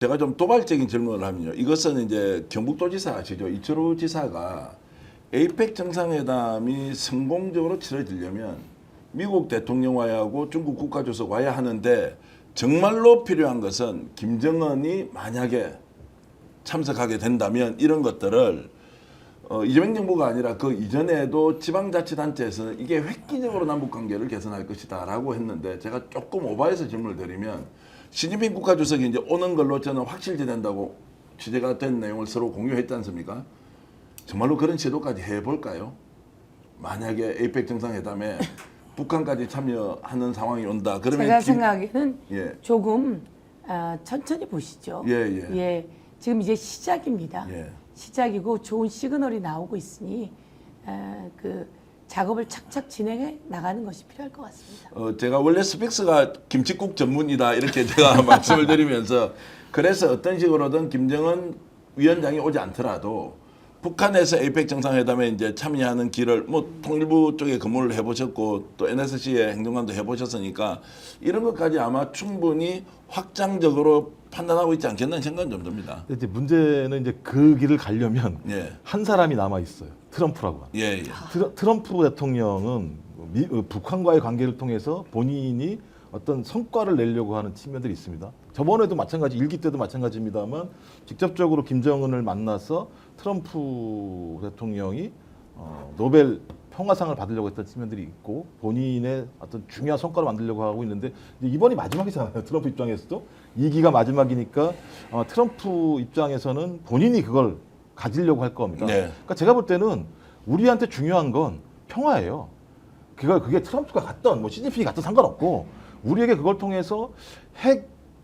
제가 좀 도발적인 질문을 하면요. 이것은 이제 경북도지사 아시죠? 이철우 지사가 에이펙 정상회담이 성공적으로 치러지려면 미국 대통령과하고 중국 국가주석 와야 하는데 정말로 필요한 것은 김정은이 만약에 참석하게 된다면 이런 것들을 이재명 정부가 아니라 그 이전에도 지방자치단체에서는 이게 획기적으로 남북관계를 개선할 것이다라고 했는데 제가 조금 오버해서 질문을 드리면 시진핑 국가주석이 이제 오는 걸로 저는 확실시된다고 취재가 된 내용을 서로 공유했지 않습니까? 정말로 그런 시도까지 해볼까요? 만약에 에이펙 정상회담에 북한까지 참여하는 상황이 온다. 그러면 제가 생각하기에는 예. 조금 천천히 보시죠. 예. 지금 이제 시작입니다. 예. 시작이고 좋은 시그널이 나오고 있으니 그 작업을 착착 진행해 나가는 것이 필요할 것 같습니다. 제가 원래 스픽스가 김칫국 전문이다 이렇게 제가 말씀을 드리면서 그래서 어떤 식으로든 김정은 위원장이 오지 않더라도 북한에서 에이펙 정상회담에 이제 참여하는 길을 뭐 통일부 쪽에 근무를 해보셨고 또 NSC의 행정관도 해보셨으니까 이런 것까지 아마 충분히 확장적으로 판단하고 있지 않겠다는 생각은 좀 듭니다. 이제 문제는 이제 그 길을 가려면 예. 한 사람이 남아 있어요. 트럼프라고. 예. 트럼프 대통령은 북한과의 관계를 통해서 본인이 어떤 성과를 내려고 하는 측면들이 있습니다. 저번에도 마찬가지, 일기 때도 마찬가지입니다만 직접적으로 김정은을 만나서 트럼프 대통령이 노벨 평화상을 받으려고 했던 측면들이 있고 본인의 어떤 중요한 성과를 만들려고 하고 있는데 이번이 마지막이잖아요. 트럼프 입장에서도 2기가 마지막이니까 트럼프 입장에서는 본인이 그걸 가지려고 할 겁니다. 네. 그러니까 제가 볼 때는 우리한테 중요한 건 평화예요. 그게 트럼프가 갔던 뭐 시진핑이 갔던 상관없고 우리에게 그걸 통해서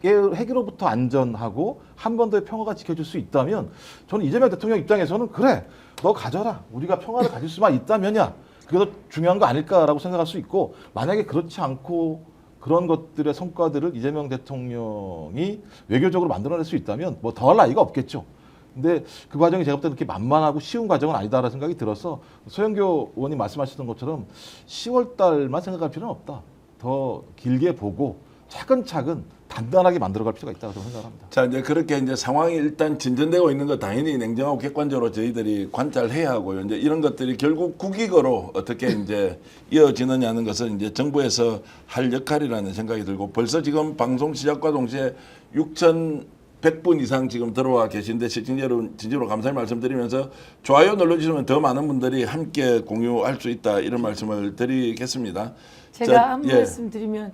핵으로부터 안전하고 한 번 더 평화가 지켜질 수 있다면 저는 이재명 대통령 입장에서는 그래 너 가져라 우리가 평화를 가질 수만 있다면야 그게 더 중요한 거 아닐까라고 생각할 수 있고 만약에 그렇지 않고 그런 것들의 성과들을 이재명 대통령이 외교적으로 만들어낼 수 있다면 뭐 더할 나위가 없겠죠. 근데 그 과정이 제가 볼 때 그렇게 만만하고 쉬운 과정은 아니다라는 생각이 들어서 소영교 의원님 말씀하셨던 것처럼 10월 달만 생각할 필요는 없다. 더 길게 보고 차근차근 단단하게 만들어갈 필요가 있다고 생각합니다. 자 이제 그렇게 이제 상황이 일단 진전되고 있는 거 당연히 냉정하고 객관적으로 저희들이 관찰해야 하고요. 이제 이런 것들이 결국 국익으로 어떻게 이제 이어지느냐는 것은 이제 정부에서 할 역할이라는 생각이 들고 벌써 지금 방송 시작과 동시에 6,100분 이상 지금 들어와 계신데 시청자 여러분 진심으로 감사의 말씀드리면서 좋아요 눌러주시면 더 많은 분들이 함께 공유할 수 있다 이런 말씀을 드리겠습니다. 제가 자, 한 예. 말씀 드리면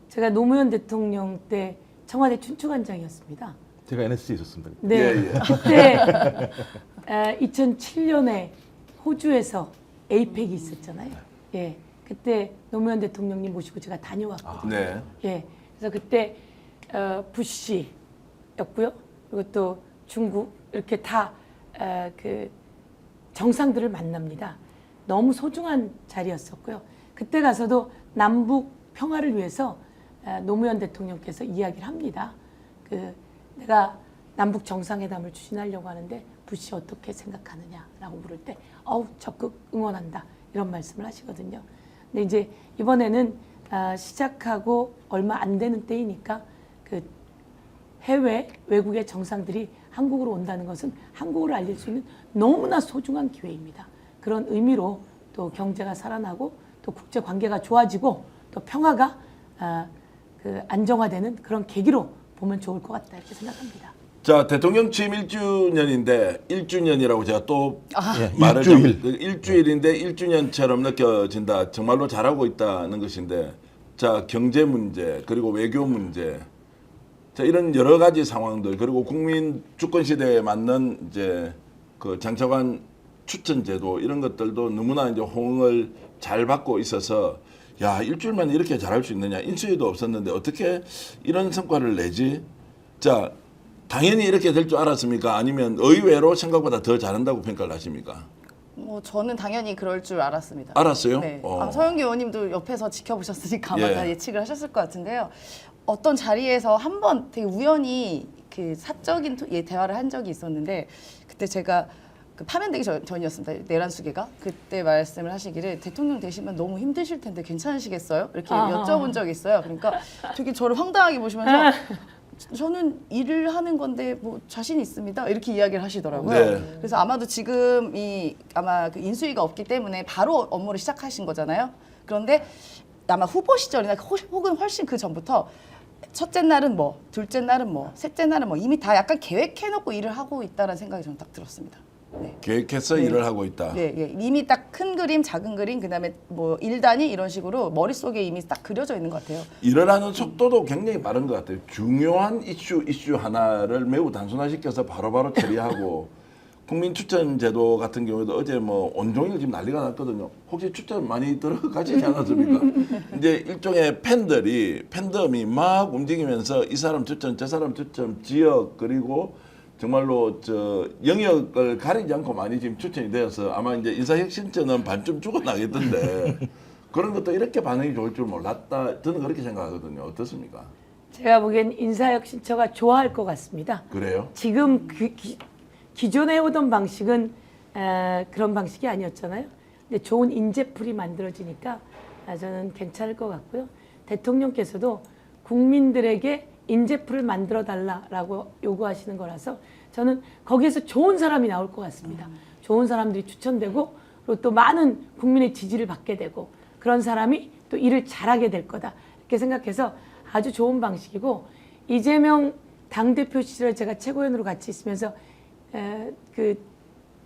제가 노무현 대통령 때 청와대 춘추관장이었습니다. 제가 NSC에 있었습니다. 네, 예. 그때 2007년에 호주에서 에이펙이 있었잖아요. 예, 그때 노무현 대통령님 모시고 제가 다녀왔거든요. 네. 예, 그래서 그때 부시였고요. 그리고 또 중국 이렇게 다 그 정상들을 만납니다. 너무 소중한 자리였었고요. 그때 가서도 남북 평화를 위해서 노무현 대통령께서 이야기를 합니다. 내가 남북 정상회담을 추진하려고 하는데 부시 어떻게 생각하느냐라고 물을 때 적극 응원한다 이런 말씀을 하시거든요. 근데 이제 이번에는 시작하고 얼마 안 되는 때이니까 그 해외 외국의 정상들이 한국으로 온다는 것은 한국을 알릴 수 있는 너무나 소중한 기회입니다. 그런 의미로 또 경제가 살아나고 또 국제 관계가 좋아지고 또 평화가 안정화되는 그런 계기로 보면 좋을 것 같다 이렇게 생각합니다. 자 대통령 취임 1주년인데 1주년이라고 제가 또 예, 말을 일주일. 일주일인데 1주년처럼 느껴진다. 정말로 잘하고 있다는 것인데 자 경제 문제 그리고 외교 문제 자 이런 여러 가지 상황들 그리고 국민 주권 시대에 맞는 이제 그 장차관 추천 제도 이런 것들도 너무나 이제 호응을 잘 받고 있어서 야 일주일 만에 이렇게 잘할 수 있느냐 인수위도 없었는데 어떻게 이런 성과를 내지? 자 당연히 이렇게 될 줄 알았습니까? 아니면 의외로 생각보다 더 잘한다고 평가를 하십니까? 저는 당연히 그럴 줄 알았습니다. 알았어요? 네. 서영기 의원님도 옆에서 지켜보셨으니까 아마 예. 다 예측을 하셨을 것 같은데요. 어떤 자리에서 한번 되게 우연히 그 사적인 대화를 한 적이 있었는데 그때 제가 그 파면되기 전이었습니다. 내란수계가 그때 말씀을 하시기를 대통령 되시면 너무 힘드실 텐데 괜찮으시겠어요? 이렇게 여쭤본 적이 있어요. 그러니까 되게 저를 황당하게 보시면서 저는 일을 하는 건데 뭐 자신 있습니다. 이렇게 이야기를 하시더라고요. 네. 그래서 아마도 지금 아마 그 인수위가 없기 때문에 바로 업무를 시작하신 거잖아요. 그런데 아마 후보 시절이나 혹은 훨씬 그 전부터 첫째 날은 뭐, 둘째 날은 뭐, 셋째 날은 뭐 이미 다 약간 계획해놓고 일을 하고 있다는 생각이 저는 딱 들었습니다. 네. 계획해서 네. 일을 하고 있다. 예, 예. 이미 딱 큰 그림, 작은 그림, 그다음에 뭐 1단위 이런 식으로 머릿속에 이미 딱 그려져 있는 것 같아요. 일을 하는 속도도 굉장히 빠른 것 같아요. 중요한 이슈 하나를 매우 단순화시켜서 바로바로 처리하고 국민 추천 제도 같은 경우에도 어제 뭐 온종일 지금 난리가 났거든요. 혹시 추천 많이 들어가시지 않았습니까? 이제 일종의 팬덤이 막 움직이면서 이 사람 추천, 저 사람 추천, 지역 그리고 정말로 저 영역을 가리지 않고 많이 지금 추천이 되어서 아마 이제 인사혁신처는 반쯤 죽어나겠던데 그런 것도 이렇게 반응이 좋을 줄 몰랐다. 저는 그렇게 생각하거든요. 어떻습니까? 제가 보기엔 인사혁신처가 좋아할 것 같습니다. 그래요? 지금 기존에 오던 방식은 그런 방식이 아니었잖아요. 근데 좋은 인재풀이 만들어지니까 저는 괜찮을 것 같고요. 대통령께서도 국민들에게 인재풀을 만들어 달라라고 요구하시는 거라서 저는 거기에서 좋은 사람이 나올 것 같습니다. 좋은 사람들이 추천되고 그리고 또 많은 국민의 지지를 받게 되고 그런 사람이 또 일을 잘하게 될 거다 이렇게 생각해서 아주 좋은 방식이고 이재명 당대표 시절에 제가 최고위원으로 같이 있으면서 그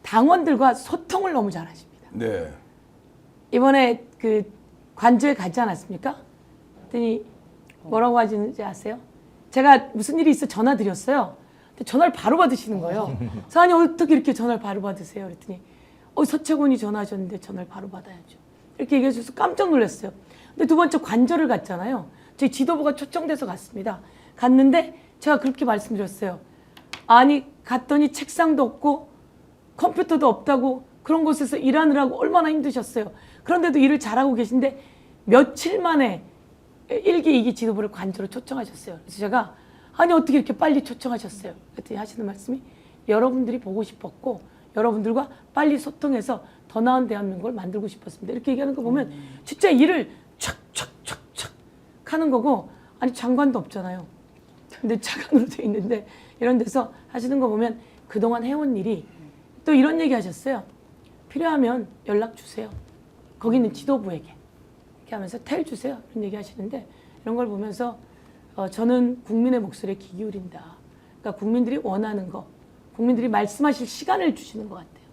당원들과 소통을 너무 잘하십니다. 네. 이번에 그 관저에 가지 않았습니까? 그랬더니 뭐라고 하시는지 아세요? 제가 무슨 일이 있어 전화 드렸어요. 근데 전화를 바로 받으시는 거예요. 그래서 아니 어떻게 이렇게 전화를 바로 받으세요? 그랬더니 서채곤이 전화하셨는데 전화를 바로 받아야죠. 이렇게 얘기해 주셔서 깜짝 놀랐어요. 근데 두 번째 관저를 갔잖아요. 저희 지도부가 초청돼서 갔습니다. 갔는데 제가 그렇게 말씀드렸어요. 아니 갔더니 책상도 없고 컴퓨터도 없다고 그런 곳에서 일하느라고 얼마나 힘드셨어요. 그런데도 일을 잘하고 계신데 며칠 만에 1기, 2기 지도부를 관저로 초청하셨어요. 그래서 제가 아니 어떻게 이렇게 빨리 초청하셨어요? 그랬더니 하시는 말씀이 여러분들이 보고 싶었고 여러분들과 빨리 소통해서 더 나은 대한민국을 만들고 싶었습니다. 이렇게 얘기하는 거 보면 진짜 일을 촥촥촥촥 하는 거고 아니 장관도 없잖아요. 근데 차관으로 돼 있는데 이런 데서 하시는 거 보면 그동안 해온 일이 또 이런 얘기 하셨어요. 필요하면 연락 주세요. 거기 있는 지도부에게. 이렇게 하면서 텔 주세요. 이런 얘기 하시는데 이런 걸 보면서 저는 국민의 목소리에 귀 기울인다. 그러니까 국민들이 원하는 거, 국민들이 말씀하실 시간을 주시는 것 같아요.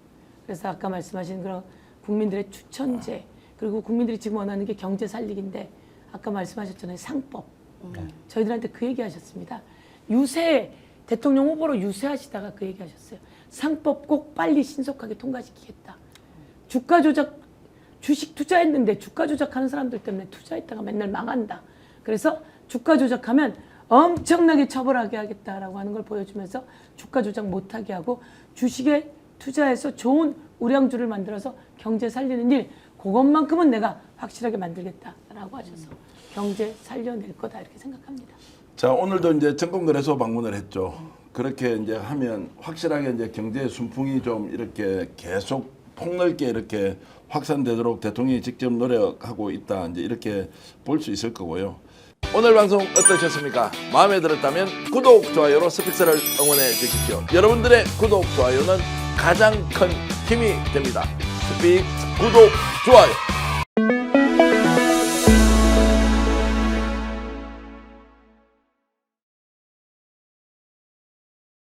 그래서 아까 말씀하신 그런 국민들의 추천제, 그리고 국민들이 지금 원하는 게 경제 살리기인데 아까 말씀하셨잖아요. 상법. 저희들한테 그 얘기 하셨습니다. 대통령 후보로 유세하시다가 그 얘기 하셨어요. 상법 꼭 빨리 신속하게 통과시키겠다. 주가 조작, 주식 투자했는데 주가 조작하는 사람들 때문에 투자했다가 맨날 망한다. 그래서 주가 조작하면 엄청나게 처벌하게 하겠다라고 하는 걸 보여주면서 주가 조작 못하게 하고 주식에 투자해서 좋은 우량주를 만들어서 경제 살리는 일, 그것만큼은 내가 확실하게 만들겠다라고 하셔서 경제 살려낼 거다 이렇게 생각합니다. 자, 오늘도 이제 정권거래소 방문을 했죠. 그렇게 이제 하면 확실하게 이제 경제 순풍이 좀 이렇게 계속 폭넓게 이렇게 확산되도록 대통령이 직접 노력하고 있다. 이제 이렇게 볼 수 있을 거고요. 오늘 방송 어떠셨습니까? 마음에 들었다면 구독, 좋아요로 스픽스를 응원해 주십시오. 여러분들의 구독, 좋아요는 가장 큰 힘이 됩니다. 스픽스 구독, 좋아요.